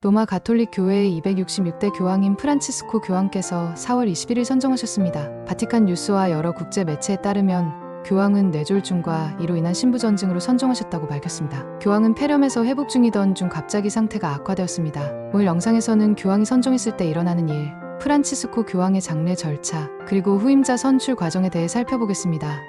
로마 가톨릭 교회의 266대 교황인 프란치스코 교황께서 4월 21일 선종하셨습니다. 바티칸 뉴스와 여러 국제 매체에 따르면 교황은 뇌졸중과 이로 인한 신부전증으로 선종하셨다고 밝혔습니다. 교황은 폐렴에서 회복 중이던 중 갑자기 상태가 악화되었습니다. 오늘 영상에서는 교황이 선종했을 때 일어나는 일, 프란치스코 교황의 장례 절차, 그리고 후임자 선출 과정에 대해 살펴보겠습니다.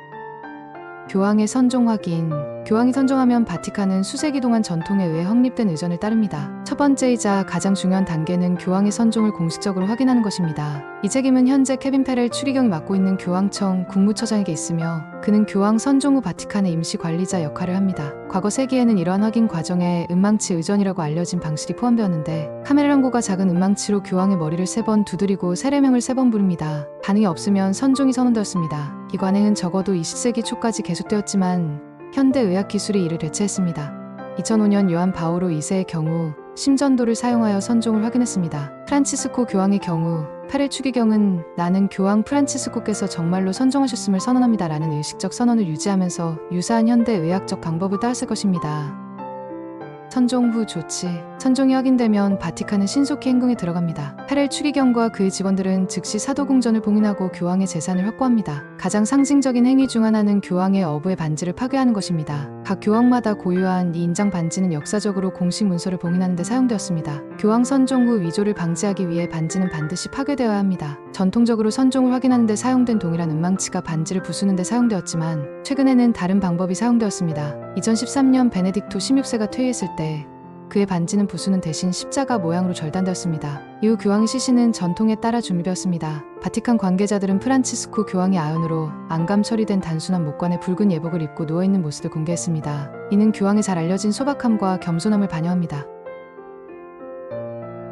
교황의 선종 확인. 교황이 선종하면 바티칸은 수세기 동안 전통에 의해 확립된 의전을 따릅니다. 첫 번째이자 가장 중요한 단계는 교황의 선종을 공식적으로 확인하는 것입니다. 이 책임은 현재 케빈 페렐 추기경이 맡고 있는 교황청 국무처장에게 있으며 그는 교황 선종 후 바티칸의 임시 관리자 역할을 합니다. 과거 세기에는 이러한 확인 과정에 은망치 의전이라고 알려진 방식이 포함되었는데 카메라랑고가 작은 은망치로 교황의 머리를 3번 두드리고 세례명을 3번 부릅니다. 반응이 없으면 선종이 선언되었습니다. 이 관행은 적어도 20세기 초까지 계속되었지만 현대 의학 기술이 이를 대체했습니다. 2005년 요한 바오로 2세의 경우 심전도를 사용하여 선종을 확인했습니다. 프란치스코 교황의 경우 페렐 추기경은 나는 교황 프란치스코께서 정말로 선종하셨음을 선언합니다 라는 의식적 선언을 유지하면서 유사한 현대 의학적 방법을 따랐을 것입니다. 선종 후 조치. 선종이 확인되면 바티칸은 신속히 행동에 들어갑니다. 페렐 추기경과 그의 직원들은 즉시 사도궁전을 봉인하고 교황의 재산을 확보합니다. 가장 상징적인 행위 중 하나는 교황의 어부의 반지를 파괴하는 것입니다. 각 교황마다 고유한 이 인장 반지는 역사적으로 공식 문서를 봉인하는 데 사용되었습니다. 교황 선종 후 위조를 방지하기 위해 반지는 반드시 파괴되어야 합니다. 전통적으로 선종을 확인하는 데 사용된 동일한 은망치가 반지를 부수는 데 사용되었지만 최근에는 다른 방법이 사용되었습니다. 2013년 베네딕토 16세가 퇴위했을 때 그의 반지는 부수는 대신 십자가 모양으로 절단되었습니다. 이후 교황의 시신은 전통에 따라 준비되었습니다. 바티칸 관계자들은 프란치스코 교황의 아연으로 안감 처리된 단순한 목관에 붉은 예복을 입고 누워있는 모습을 공개했습니다. 이는 교황의 잘 알려진 소박함과 겸손함을 반영합니다.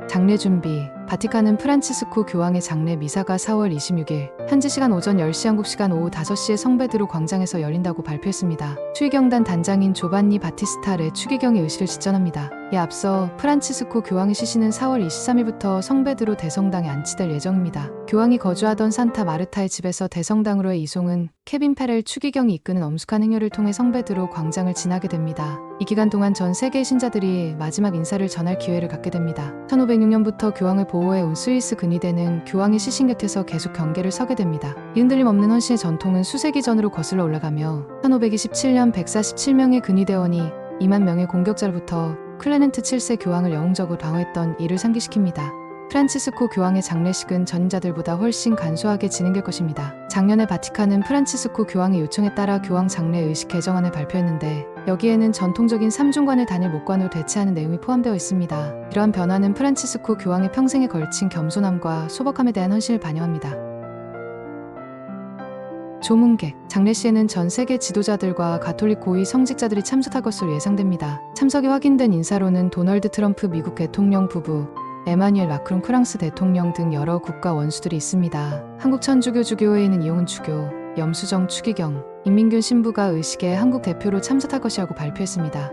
장례 준비. 바티칸은 프란치스코 교황의 장례 미사가 4월 26일 현지 시간 오전 10시 한국 시간 오후 5시에 성베드로 광장에서 열린다고 발표했습니다. 추기경단 단장인 조반니 바티스타 레 추기경이 의식을 지전합니다. 이에 앞서 프란치스코 교황의 시신은 4월 23일부터 성베드로 대성당에 안치될 예정입니다. 교황이 거주하던 산타 마르타의 집에서 대성당으로의 이송은 케빈 페렐 추기경이 이끄는 엄숙한 행렬을 통해 성베드로 광장을 지나게 됩니다. 이 기간 동안 전 세계의 신자들이 마지막 인사를 전할 기회를 갖게 됩니다. 1506년부터 교황을 보호해온 스위스 근위대는 교황의 시신 곁에서 계속 경계를 서게 됩니다. 이 흔들림 없는 헌신의 전통은 수세기 전으로 거슬러 올라가며 1527년 147명의 근위대원이 2만 명의 공격자로부터 클레멘트 7세 교황을 영웅적으로 방어했던 이를 상기시킵니다. 프란치스코 교황의 장례식은 전임자들보다 훨씬 간소하게 진행될 것입니다. 작년에 바티칸은 프란치스코 교황의 요청에 따라 교황 장례 의식 개정안을 발표했는데 여기에는 전통적인 삼중관을 단일 목관으로 대체하는 내용이 포함되어 있습니다. 이러한 변화는 프란치스코 교황의 평생에 걸친 겸손함과 소박함에 대한 헌신을 반영합니다. 조문객. 장례 시에는 전 세계 지도자들과 가톨릭 고위 성직자들이 참석할 것으로 예상됩니다. 참석이 확인된 인사로는 도널드 트럼프 미국 대통령 부부, 에마뉴엘 마크롱 프랑스 대통령 등 여러 국가 원수들이 있습니다. 한국 천주교주교회에는 이용은 주교, 염수정 추기경, 임민균 신부가 의식에 한국 대표로 참석할 것이라고 발표했습니다.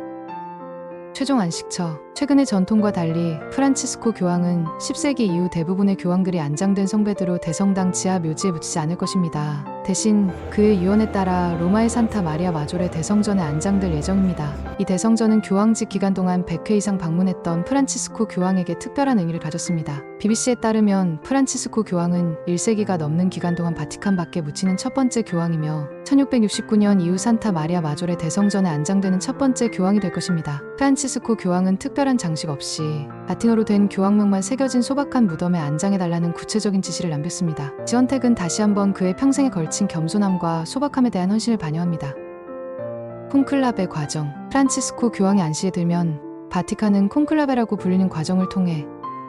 최종 안식처. 최근의 전통과 달리 프란치스코 교황은 10세기 이후 대부분의 교황들이 안장된 성베드로 대성당 지하 묘지에 묻히지 않을 것입니다. 대신 그의 유언에 따라 로마의 산타 마리아 마조레 대성전에 안장될 예정입니다. 이 대성전은 교황직 기간 동안 100회 이상 방문했던 프란치스코 교황에게 특별한 의미를 가졌습니다. BBC에 따르면 프란치스코 교황은 1세기가 넘는 기간 동안 바티칸 밖에 묻히는 첫 번째 교황이며 1669년 이후 산타 마리아 마조레 대성전에 안장되는 첫 번째 교황이 될 것입니다. 프란치스코 교황은 특별한 장식 없이 라틴어로 된 교황명만 새겨진 소박한 무덤에 안장해달라는 구체적인 지시를 남겼습니다. 지원택은 다시 한번 그의 평생에 걸친 겸손함과 소박함에 대한 헌신을 반영합니다. 콘클라베 과정. 프란치스코 교황이 안식에 들면 바티칸은 콘클라베라고 불리는 과정을 통해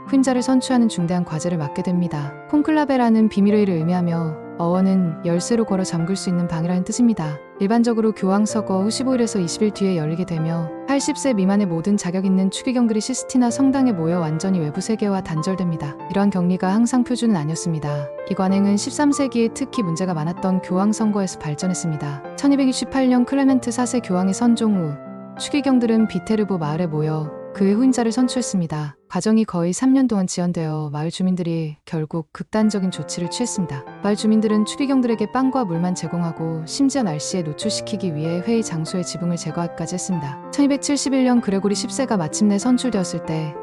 후임자를 선출하는 중대한 과제를 맡게 됩니다. 콘클라베라는 비밀의를 의미하며 어원은 열쇠로 걸어 잠글 수 있는 방이라는 뜻입니다. 일반적으로 교황 서거 후 15일에서 20일 뒤에 열리게 되며 80세 미만의 모든 자격 있는 추기경들이 시스티나 성당에 모여 완전히 외부 세계와 단절됩니다. 이러한 격리가 항상 표준은 아니었습니다. 이 관행은 13세기에 특히 문제가 많았던 교황 선거에서 발전했습니다. 1268년 클레멘트 4세 교황의 선종 후 추기경들은 비테르보 마을에 모여 그의 후임자를 선출했습니다. 과정이 거의 3년 동안 지연되어 마을 주민들이 결국 극단적인 조치를 취했습니다. 마을 주민들은 추기경들에게 빵과 물만 제공하고 심지어 날씨에 노출시키기 위해 회의 장소의 지붕을 제거하기까지 했습니다. 1271년 그레고리 10세가 마침내 선출되었을 때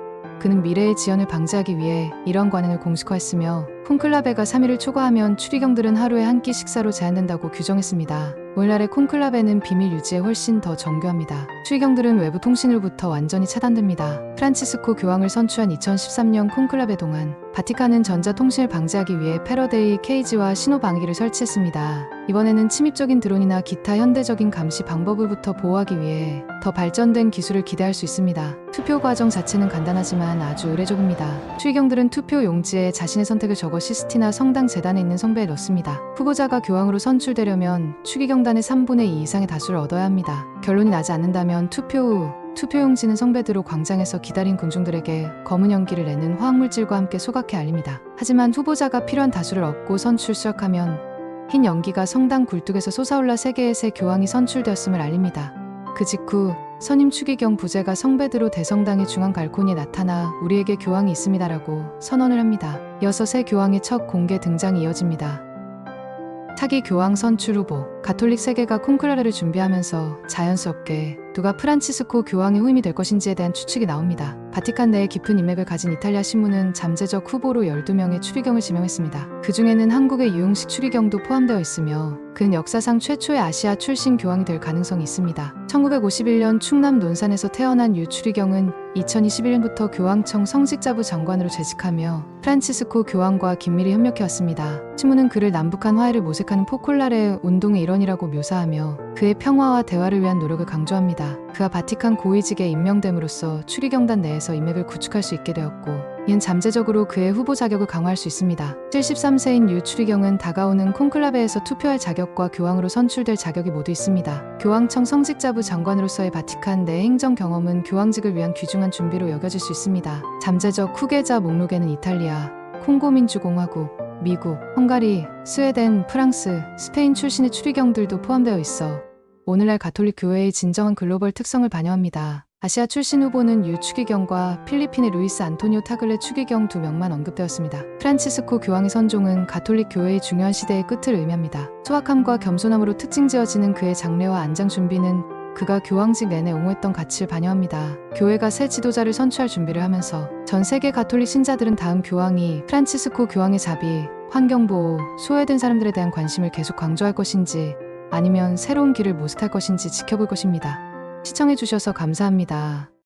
그는 미래의 지연을 방지하기 위해 이런 관행을 공식화했으며 콘클라베가 3일을 초과하면 추기경들은 하루에 한 끼 식사로 제한된다고 규정했습니다. 오늘날의 콘클라베는 비밀 유지에 훨씬 더 정교합니다. 추기경들은 외부 통신으로부터 완전히 차단됩니다. 프란치스코 교황을 선출한 2013년 콘클라베 동안 바티칸은 전자통신을 방지하기 위해 패러데이 케이지와 신호방위기를 설치했습니다. 이번에는 침입적인 드론이나 기타 현대적인 감시 방법으로부터 보호하기 위해 더 발전된 기술을 기대할 수 있습니다. 투표 과정 자체는 간단하지만 아주 의례적입니다. 추기경들은 투표 용지에 자신의 선택을 적어 시스티나 성당 재단에 있는 성배에 넣습니다. 후보자가 교황으로 선출되려면 추기경단의 3분의 2 이상의 다수를 얻어야 합니다. 결론이 나지 않는다면 투표 후 투표용지는 성배대로 광장에서 기다린 군중들에게 검은 연기를 내는 화학물질과 함께 소각해 알립니다. 하지만 후보자가 필요한 다수를 얻고 선출 수락하면 흰 연기가 성당 굴뚝에서 솟아올라 세계의 새 교황이 선출되었음을 알립니다. 그 직후 선임 추기경 부제가 성배대로 대성당의 중앙 발코니에 나타나 우리에게 교황이 있습니다라고 선언을 합니다. 이어서 새 교황의 첫 공개 등장이 이어집니다. 차기 교황 선출 후보. 가톨릭 세계가 콘클라베를 준비하면서 자연스럽게 누가 프란치스코 교황의 후임이 될 것인지에 대한 추측이 나옵니다. 바티칸 내에 깊은 인맥을 가진 이탈리아 신문은 잠재적 후보로 12명의 추기경을 지명했습니다. 그 중에는 한국의 유흥식 추기경도 포함되어 있으며 그는 역사상 최초의 아시아 출신 교황이 될 가능성이 있습니다. 1951년 충남 논산에서 태어난 유 추기경은 2021년부터 교황청 성직자부 장관으로 재직하며 프란치스코 교황과 긴밀히 협력해왔습니다. 신문은 그를 남북한 화해를 모색하는 포콜라레 운동의 일원이라고 묘사하며 그의 평화와 대화를 위한 노력을 강조합니다. 그가 바티칸 고위직에 임명됨으로써 추기경단 내에서 인맥을 구축할 수 있게 되었고 이는 잠재적으로 그의 후보 자격을 강화할 수 있습니다. 73세인 유 추기경은 다가오는 콘클라베에서 투표할 자격과 교황으로 선출될 자격이 모두 있습니다. 교황청 성직자부 장관으로서의 바티칸 내 행정 경험은 교황직을 위한 귀중한 준비로 여겨질 수 있습니다. 잠재적 후계자 목록에는 이탈리아, 콩고민주공화국, 미국, 헝가리, 스웨덴, 프랑스, 스페인 출신의 추기경들도 포함되어 있어 오늘날 가톨릭 교회의 진정한 글로벌 특성을 반영합니다. 아시아 출신 후보는 유 추기경과 필리핀의 루이스 안토니오 타글레 추기경 2명만 언급되었습니다. 프란치스코 교황의 선종은 가톨릭 교회의 중요한 시대의 끝을 의미합니다. 소박함과 겸손함으로 특징지어지는 그의 장례와 안장 준비는 그가 교황직 내내 옹호했던 가치를 반영합니다. 교회가 새 지도자를 선출할 준비를 하면서 전 세계 가톨릭 신자들은 다음 교황이 프란치스코 교황의 자비, 환경보호, 소외된 사람들에 대한 관심을 계속 강조할 것인지 아니면 새로운 길을 모색할 것인지 지켜볼 것입니다. 시청해주셔서 감사합니다.